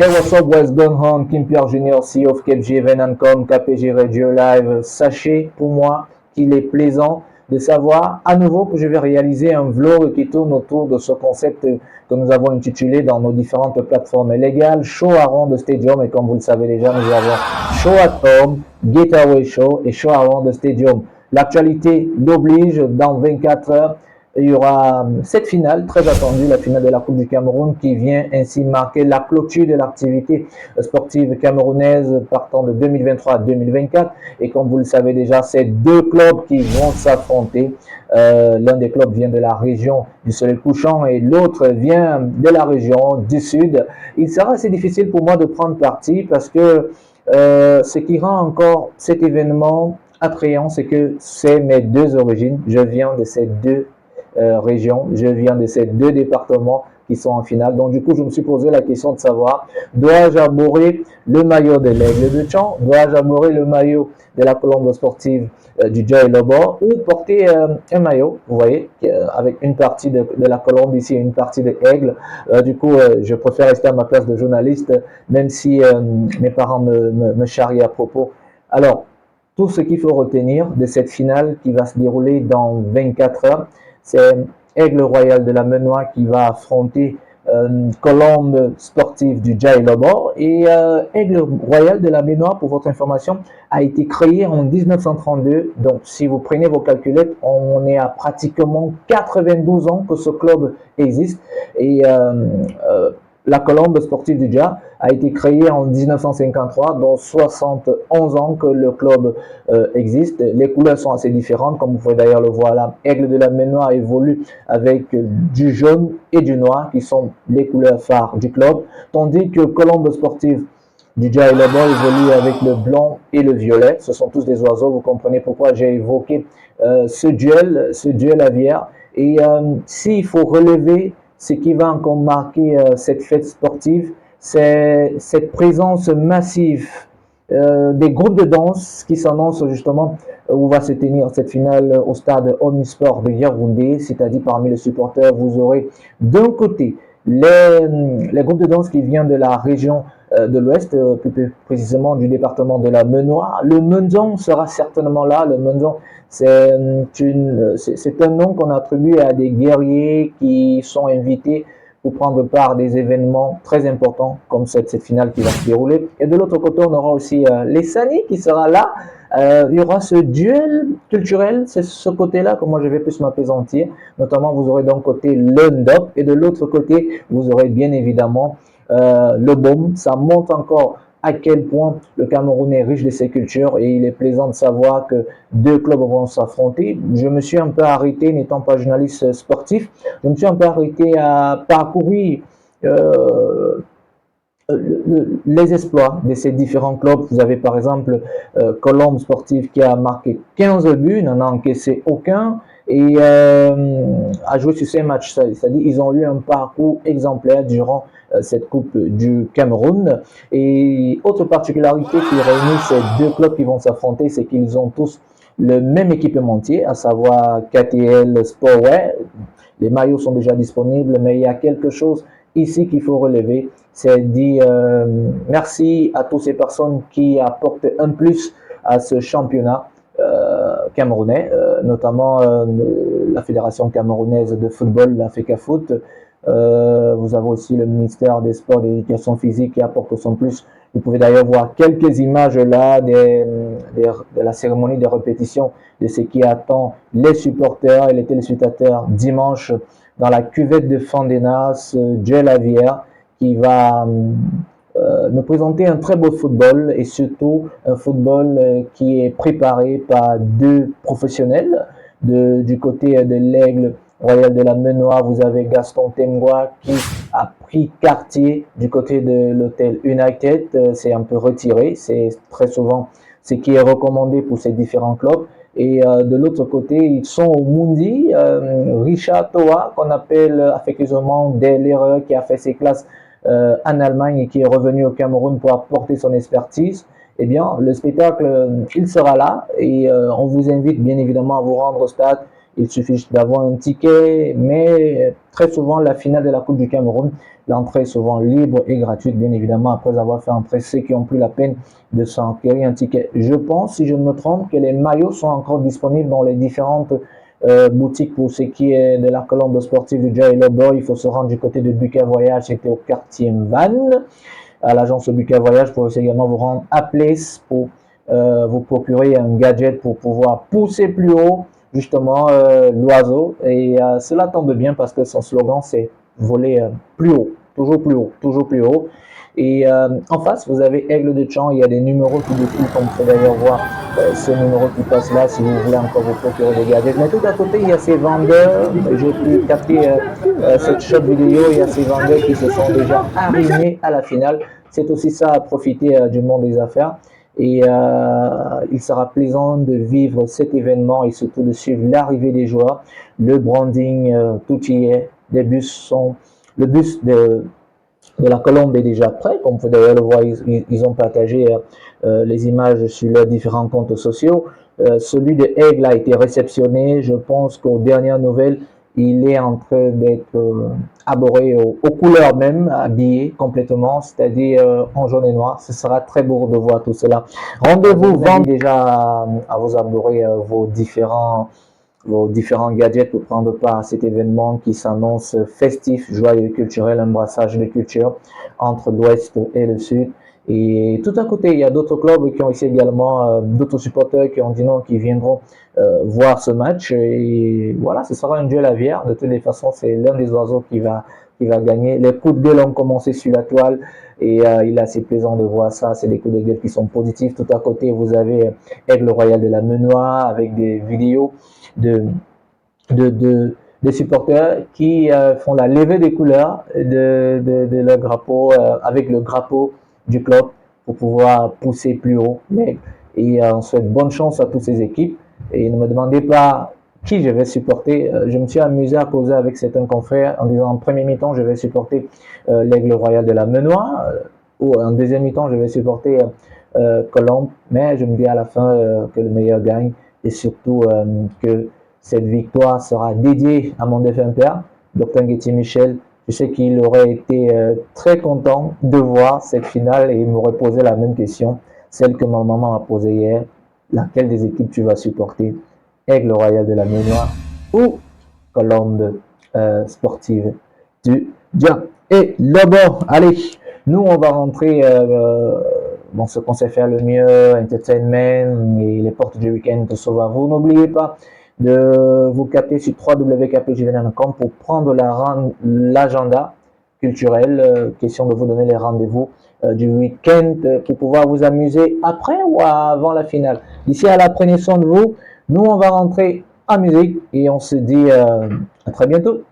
Hey, what's up, what's going on? Kim Pierre Junior, CEO of KPG Evenancom, KPG Radio Live. Sachez pour moi qu'il est plaisant de savoir à nouveau que je vais réaliser un vlog qui tourne autour de ce concept que nous avons intitulé dans nos différentes plateformes légales, Show Around the Stadium. Et comme vous le savez déjà, nous avons Show at Home, Getaway Show et Show Around the Stadium. L'actualité l'oblige, dans 24 heures, il y aura cette finale très attendue, la finale de la Coupe du Cameroun, qui vient ainsi marquer la clôture de l'activité sportive camerounaise partant de 2023 à 2024. Et comme vous le savez déjà, c'est deux clubs qui vont s'affronter. L'un des clubs vient de la région du Soleil couchant et l'autre vient de la région du Sud. Il sera assez difficile pour moi de prendre parti parce que ce qui rend encore cet événement attrayant, c'est que c'est mes deux origines. Je viens de ces deux région. Je viens de ces deux départements qui sont en finale. Donc, du coup, je me suis posé la question de savoir, dois-je arborer le maillot de l'Aigle de Tchon? Dois-je arborer le maillot de la colombe sportive du Dja Lobo ou porter un maillot, vous voyez, avec une partie de la colombe ici et une partie de l'Aigle. Du coup, je préfère rester à ma place de journaliste, même si mes parents me charrient à propos. Alors, tout ce qu'il faut retenir de cette finale qui va se dérouler dans 24 heures, c'est Aigle Royal de la Menoie qui va affronter Colombe sportive du Dja Lobo. Et Aigle Royal de la Menoie, pour votre information, a été créé en 1932. Donc, si vous prenez vos calculettes, on est à pratiquement 92 ans que ce club existe. Et la colombe sportive du Dja a été créée en 1953, donc 71 ans que le club existe. Les couleurs sont assez différentes, comme vous pouvez d'ailleurs le voir là. Aigle de la Menoie évolue avec du jaune et du noir, qui sont les couleurs phares du club, tandis que colombe sportive du Dja Lobo évolue avec le blanc et le violet. Ce sont tous des oiseaux, vous comprenez pourquoi j'ai évoqué ce duel aviaire. Et s'il faut relever ce qui va encore marquer cette fête sportive, c'est cette présence massive des groupes de danse qui s'annoncent justement où va se tenir cette finale au stade Omnisport de Yaoundé, c'est-à-dire parmi les supporters, vous aurez d'un côté les groupes de danse qui viennent de la région de l'Ouest, plus précisément du département de la Menoie. Le Menzon sera certainement là. Le Menzon, c'est un nom qu'on attribue à des guerriers qui sont invités pour prendre part à des événements très importants comme cette finale qui va se dérouler. Et de l'autre côté, on aura aussi les Sani qui sera là. Il y aura ce duel culturel, c'est ce côté-là que moi je vais plus m'apaisantir. Notamment, vous aurez d'un côté le Ndop et de l'autre côté, vous aurez bien évidemment le Baume. Ça montre encore à quel point le Cameroun est riche de ses cultures et il est plaisant de savoir que deux clubs vont s'affronter. Je me suis un peu arrêté, n'étant pas journaliste sportif, je me suis un peu arrêté à parcourir les exploits de ces différents clubs. Vous avez par exemple Colombe Sportive qui a marqué 15 buts, n'en a encaissé aucun et a joué sur ces matchs. C'est-à-dire ils ont eu un parcours exemplaire durant cette Coupe du Cameroun. Et autre particularité qui réunit ces deux clubs qui vont s'affronter, c'est qu'ils ont tous le même équipementier, à savoir KTL Sportwear. Les maillots sont déjà disponibles, mais il y a quelque chose ici qu'il faut relever, c'est dire merci à toutes ces personnes qui apportent un plus à ce championnat camerounais, notamment la Fédération camerounaise de football, la FECAFOOT. Vous avez aussi le ministère des Sports et de l'Éducation physique qui apporte son plus. Vous pouvez d'ailleurs voir quelques images là de la cérémonie de répétition de ce qui attend les supporters et les téléspectateurs dimanche dans la cuvette de Fandénas, Dja Lavière, qui va nous présenter un très beau football et surtout un football qui est préparé par deux professionnels. Du côté de l'Aigle Royal de la Menoie, vous avez Gaston Temgois qui a pris quartier du côté de l'hôtel United. C'est un peu retiré, c'est très souvent ce qui est recommandé pour ces différents clubs. Et de l'autre côté, ils sont au Mundi. Richard Toa, qu'on appelle affectueusement l'erreur, qui a fait ses classes en Allemagne et qui est revenu au Cameroun pour apporter son expertise. Eh bien, le spectacle, il sera là et on vous invite bien évidemment à vous rendre au stade. Il suffit d'avoir un ticket, mais très souvent, la finale de la Coupe du Cameroun, l'entrée est souvent libre et gratuite, bien évidemment, après avoir fait entrer ceux qui ont pris la peine de s'enquérir un ticket. Je pense, si je ne me trompe, que les maillots sont encore disponibles dans les différentes boutique pour ce qui est de la colombe sportive du Jai Lobo. Il faut se rendre du côté de Buka Voyage, c'était au quartier Van. À l'agence Buka Voyage, vous pouvez également vous rendre à Place pour vous procurer un gadget pour pouvoir pousser plus haut, justement, l'oiseau. Et cela tombe bien parce que son slogan, c'est voler plus haut, toujours plus haut, toujours plus haut. Et en face, vous avez Aigle de Champ, il y a des numéros qui défilent, comme vous pouvez d'ailleurs voir ce numéro qui passe là, si vous voulez encore vous procurer des gadgets. Mais tout à côté, il y a ces vendeurs, j'ai pu capter cette shot vidéo, il y a ces vendeurs qui se sont déjà arrimés à la finale. C'est aussi ça à profiter du monde des affaires. Et il sera plaisant de vivre cet événement et surtout de suivre l'arrivée des joueurs. Le branding, tout y est. Les bus sont... Le bus de la colombe est déjà prêt, comme vous pouvez d'ailleurs le voir, ils ont partagé les images sur leurs différents comptes sociaux. Celui de Aigle a été réceptionné, je pense qu'aux dernières nouvelles, il est en train d'être arboré aux couleurs même, habillé complètement, c'est-à-dire en jaune et noir. Ce sera très beau de voir tout cela. Rendez-vous vendredi déjà à vous arborer vos différents gadgets pour prendre part à cet événement qui s'annonce festif, joyeux, culturel, un brassage de culture entre l'Ouest et le Sud. Et tout à côté, il y a d'autres clubs qui ont ici également, d'autres supporters qui ont dit non, qui viendront voir ce match. Et voilà, ce sera un duel à bière. De toutes les façons, c'est l'un des oiseaux qui va gagner. Les coups de gueule ont commencé sur la toile et il est assez plaisant de voir ça. C'est des coups de gueule qui sont positifs. Tout à côté, vous avez Aigle Royal de la Menoie avec des vidéos des supporters qui font la levée des couleurs de leur drapeau avec le drapeau du club pour pouvoir pousser plus haut. Et on souhaite bonne chance à toutes ces équipes. Et ne me demandez pas qui je vais supporter. Je me suis amusé à causer avec certains confrères en disant en premier mi-temps, je vais supporter l'Aigle Royal de la Menoie, ou en deuxième mi-temps, je vais supporter Colombe. Mais je me dis à la fin que le meilleur gagne et surtout que cette victoire sera dédiée à mon défunt père, Dr Ngueti Michel. Je sais qu'il aurait été très content de voir cette finale et il m'aurait posé la même question, celle que ma maman a posée hier. Laquelle des équipes tu vas supporter? Aigle Royal de la Ménoire ou Colombe sportive du Dia et Lobo? Allez, nous on va rentrer bon, ce qu'on sait faire le mieux, entertainment et les portes du week-end te sauvent à vous. N'oubliez pas de vous capter sur www.kpjvn.com pour prendre l'agenda culturel, question de vous donner les rendez-vous du week-end pour pouvoir vous amuser après ou avant la finale. D'ici à là, prenez soin de vous. Nous, on va rentrer en musique et on se dit à très bientôt.